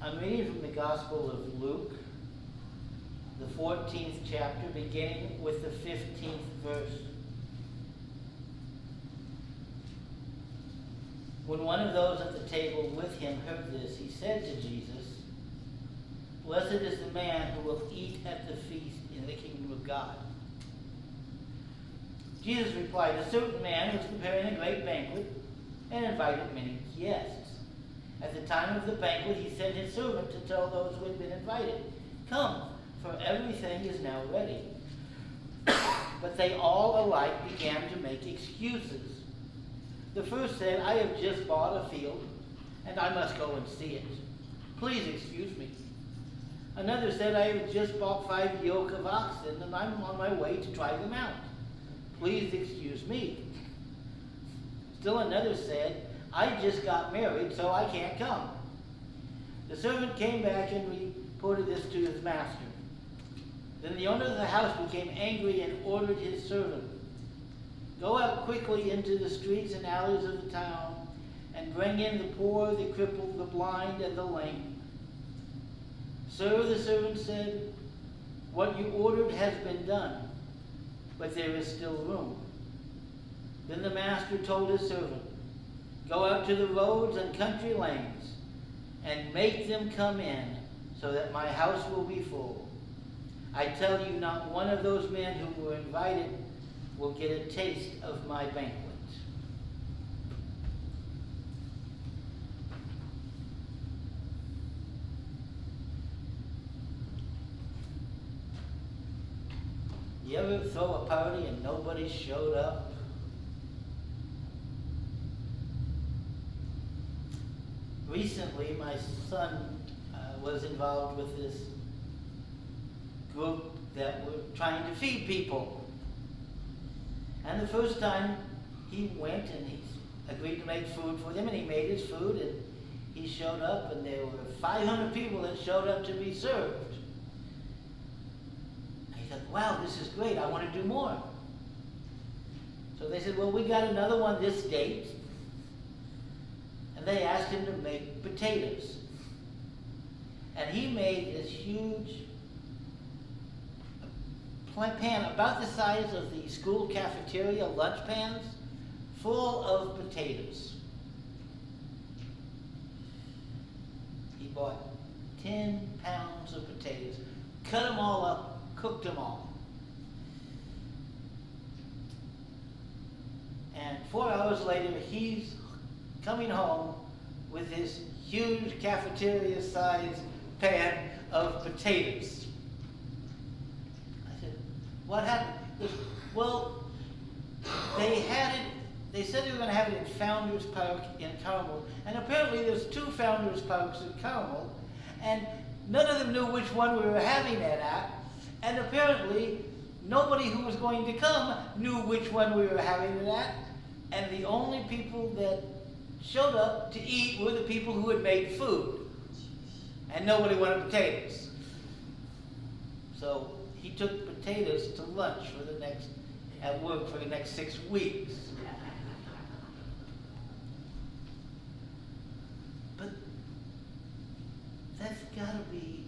I'm reading from the Gospel of Luke, the 14th chapter, beginning with the 15th verse. When one of those at the table with him heard this, he said to Jesus, "Blessed is the man who will eat at the feast in the kingdom of God." Jesus replied, "A certain man was preparing a great banquet and invited many guests. At the time of the banquet, he sent his servant to tell those who had been invited, 'Come, for everything is now ready.' But they all alike began to make excuses. The first said, 'I have just bought a field, and I must go and see it. Please excuse me.' Another said, 'I have just bought 5 yoke of oxen, and I'm on my way to try them out. Please excuse me.' Still another said, 'I just got married, so I can't come.' The servant came back and reported this to his master. Then the owner of the house became angry and ordered his servant, 'Go out quickly into the streets and alleys of the town and bring in the poor, the crippled, the blind, and the lame.' 'Sir,' the servant said, 'what you ordered has been done, but there is still room.' Then the master told his servant, 'Go out to the roads and country lanes and make them come in, so that my house will be full. I tell you, not one of those men who were invited will get a taste of my banquet.'" You ever throw a party and nobody showed up? Recently, my son was involved with this group that were trying to feed people. And the first time he went and he agreed to make food for them, and he made his food, and he showed up, and there were 500 people that showed up to be served. And he said, "Wow, this is great, I want to do more." So they said, "Well, we got another one this date." And they asked him to make potatoes. And he made this huge pan about the size of the school cafeteria lunch pans, full of potatoes. He bought 10 pounds of potatoes, cut them all up, cooked them all. And 4 hours later, he's coming home with his huge cafeteria-sized pan of potatoes. I said, "What happened?" He goes, "Well, they said they were going to have it in Founders Park in Carmel, and apparently there's 2 Founders Parks in Carmel, and none of them knew which one we were having it at, and apparently nobody who was going to come knew which one we were having it at, and the only people that showed up to eat were the people who had made food, and nobody wanted potatoes." So he took potatoes to lunch at work for the next 6 weeks. But that's got to be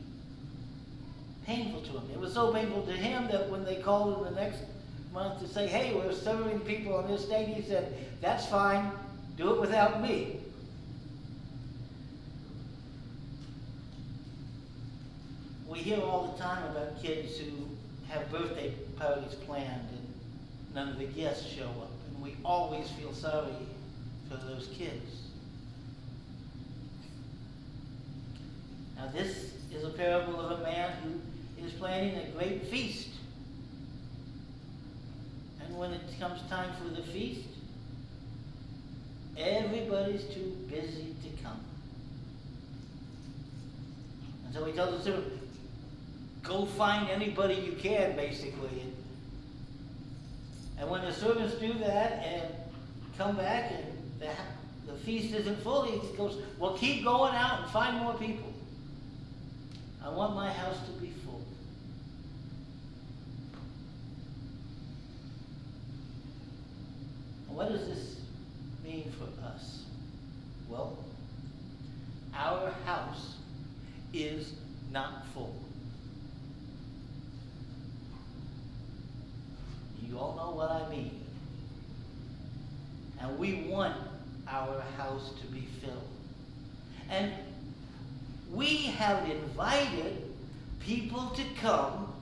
painful to him. It was so painful to him that when they called him the next month to say, "Hey, we're serving people on this date," he said, "That's fine. Do it without me." We hear all the time about kids who have birthday parties planned and none of the guests show up, and we always feel sorry for those kids. Now, this is a parable of a man who is planning a great feast. And when it comes time for the feast, everybody's too busy to come. And so he tells the servant, "Go find anybody you can," basically. And when the servants do that and come back and the feast isn't full, he goes, "Well, keep going out and find more people. I want my house to be full." And what does this mean for us? Well, our house is not full. You all know what I mean. And we want our house to be filled. And we have invited people to come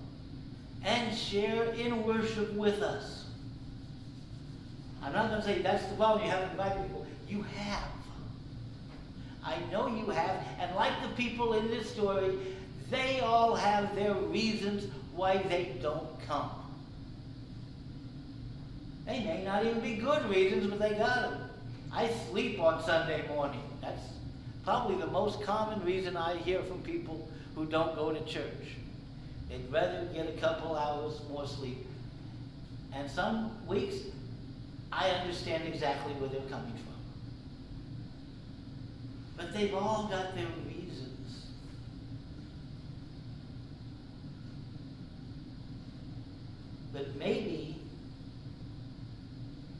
and share in worship with us. I'm not going to say that's the problem, you haven't invited people. You have. I know you have. And like the people in this story, they all have their reasons why they don't come. They may not even be good reasons, but they got them. I sleep on Sunday morning. That's probably the most common reason I hear from people who don't go to church. They'd rather get a couple hours more sleep. And some weeks, I understand exactly where they're coming from. But they've all got their reasons. But maybe,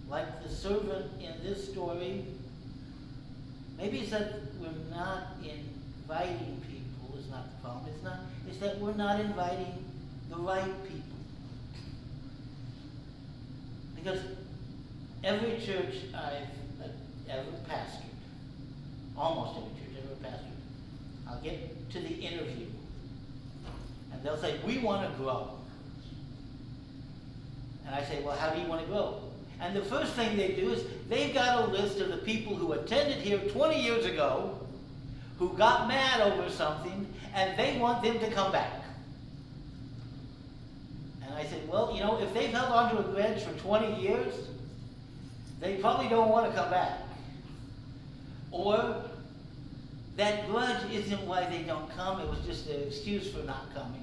like the servant in this story, maybe it's that we're not inviting people is not the problem. It's that we're not inviting the right people. Because every church I've ever pastored, almost every church I've ever pastored, I'll get to the interview, and they'll say, we want to grow. And I say, well, how do you want to grow? And the first thing they do is they've got a list of the people who attended here 20 years ago, who got mad over something, and they want them to come back. And I said, well, you know, if they've held on to a grudge for 20 years, they probably don't want to come back. Or that grudge isn't why they don't come, it was just an excuse for not coming.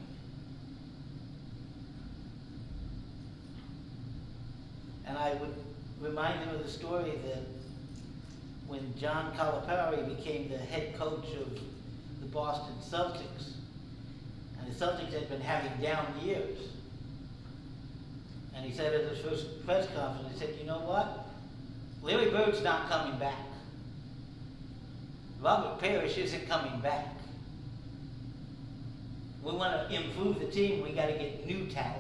And I would remind them of the story that when John Calipari became the head coach of the Boston Celtics, and the Celtics had been having down years, and he said at his first press conference, he said, you know what? Larry Bird's not coming back. Robert Parrish isn't coming back. We want to improve the team, we got to get new talent.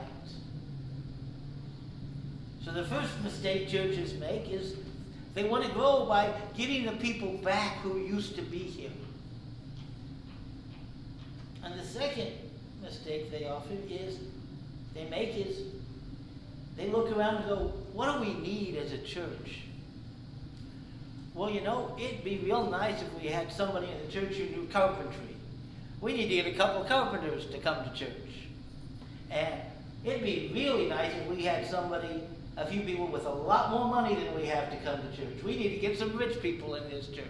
So the first mistake churches make is they want to grow by getting the people back who used to be here. And the second mistake they make is they look around and go, what do we need as a church? Well, you know, it'd be real nice if we had somebody in the church who knew carpentry. We need to get a couple carpenters to come to church. And it'd be really nice if we had a few people with a lot more money than we have to come to church. We need to get some rich people in this church.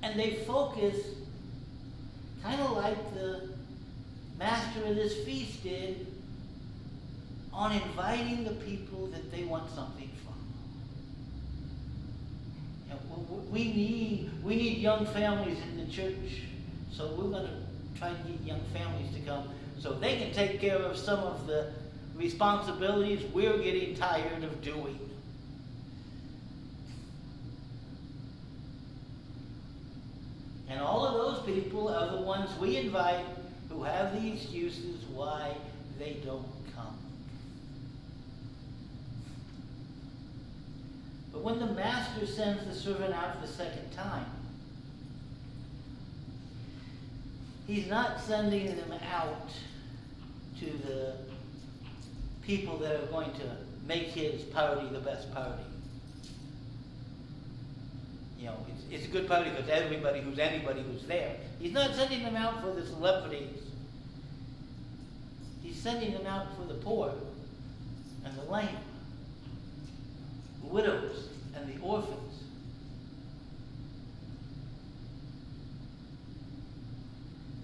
And they focus, kind of like the master of this feast did, on inviting the people that they want something from. We need young families in the church, so we're going to try to get young families to come so they can take care of some of the responsibilities we're getting tired of doing. And all of those people are the ones we invite who have the excuses why they don't come. But when the master sends the servant out the second time, he's not sending them out to the people that are going to make his party the best party. You know, it's a good party because anybody who's there. He's not sending them out for the celebrities. He's sending them out for the poor and the lame, the widows and the orphans.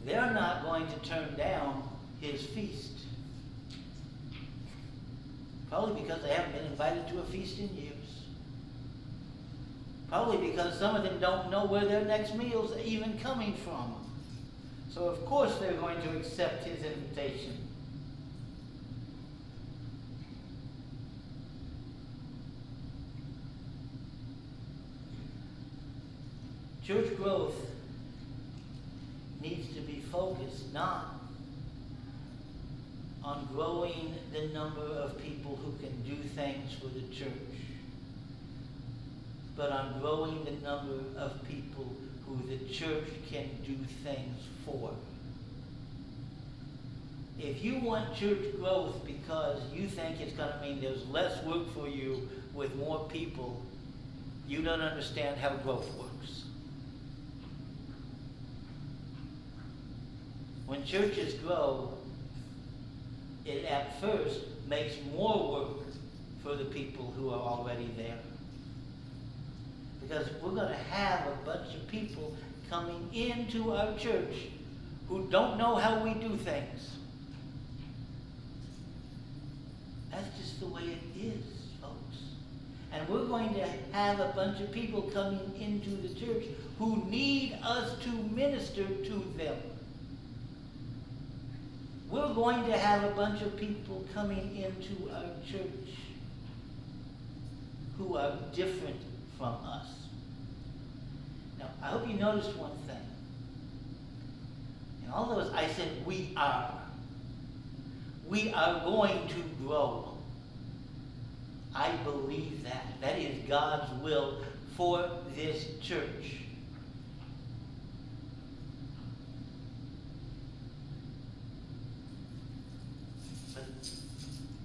They're not going to turn down his feast. Probably because they haven't been invited to a feast in years. Probably because some of them don't know where their next meal's even coming from. So of course they're going to accept his invitation. Church growth focus not on growing the number of people who can do things for the church, but on growing the number of people who the church can do things for. If you want church growth because you think it's going to mean there's less work for you with more people, you don't understand how growth works. When churches grow, it at first makes more work for the people who are already there. Because we're going to have a bunch of people coming into our church who don't know how we do things. That's just the way it is, folks. And we're going to have a bunch of people coming into the church who need us to minister to them. We're going to have a bunch of people coming into our church who are different from us. Now, I hope you noticed one thing. In all those, I said we are. We are going to grow. I believe that. That is God's will for this church. But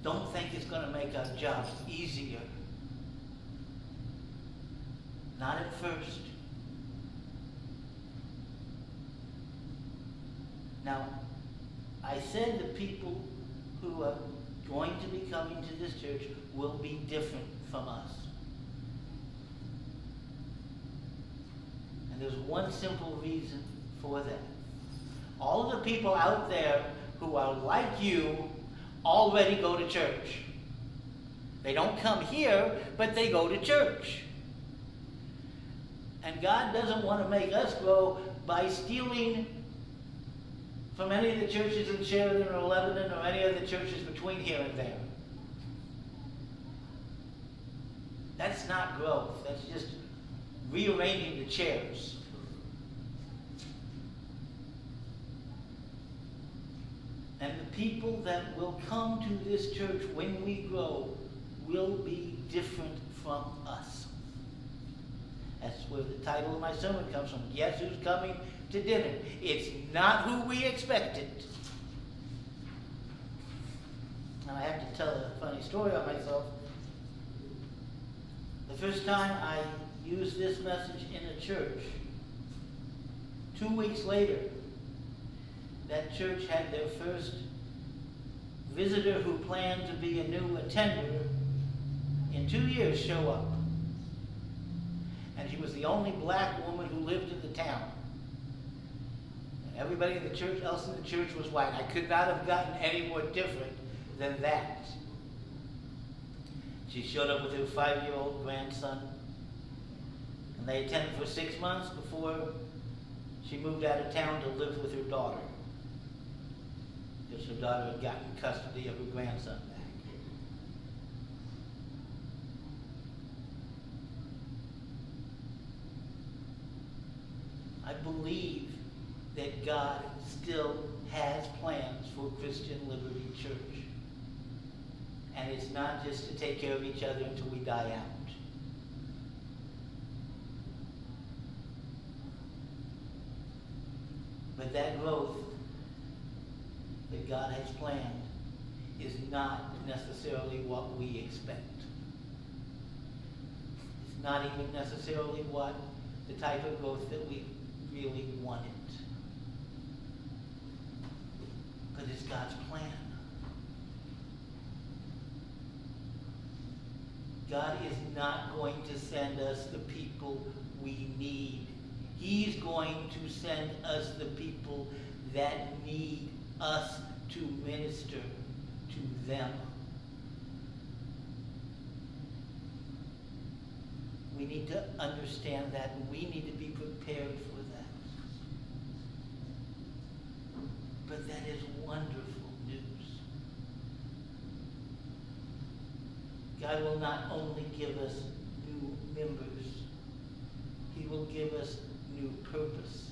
don't think it's going to make our jobs easier. Not at first. Now, I said the people who are going to be coming to this church will be different from us. And there's one simple reason for that. All of the people out there who are like you already go to church. They don't come here, but they go to church. And God doesn't want to make us grow by stealing from any of the churches in Sheridan or Lebanon or any of the churches between here and there. That's not growth. That's just rearranging the chairs. And the people that will come to this church when we grow will be different from us. That's where the title of my sermon comes from. Guess who's coming to dinner? It's not who we expected. Now I have to tell a funny story on myself. The first time I used this message in a church, 2 weeks later, that church had their first visitor who planned to be a new attender in 2 years show up. And she was the only black woman who lived in the town. And everybody in the church, else in the church was white. I could not have gotten any more different than that. She showed up with her 5-year-old grandson. And they attended for 6 months before she moved out of town to live with her daughter. Because her daughter had gotten custody of her grandson back. I believe that God still has plans for Christian Liberty Church. And it's not just to take care of each other until we die out. But that growth that God has planned is not necessarily what we expect. It's not even necessarily what the type of growth that we really wanted. But it's God's plan. God is not going to send us the people we need. He's going to send us the people that need us to minister to them. We need to understand that, and we need to be prepared for that. But that is wonderful news. God will not only give us new members, He will give us new purpose.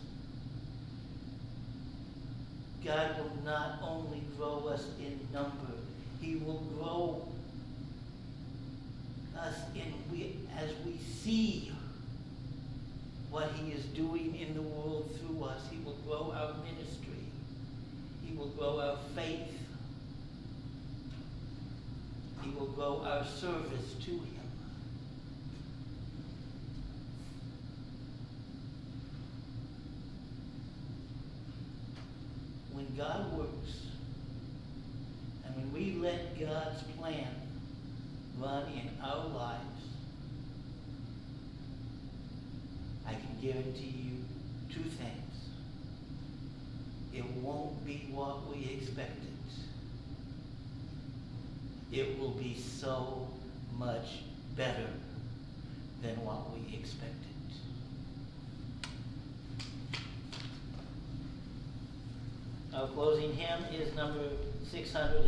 God will not only grow us in number, He will grow us as we see what He is doing in the world through us. He will grow our ministry. He will grow our faith. He will grow our service to Him. When God works, and when we let God's plan run in our lives, I can guarantee you two things. It won't be what we expected. It will be so much better than what we expected. Our closing hymn is number 600.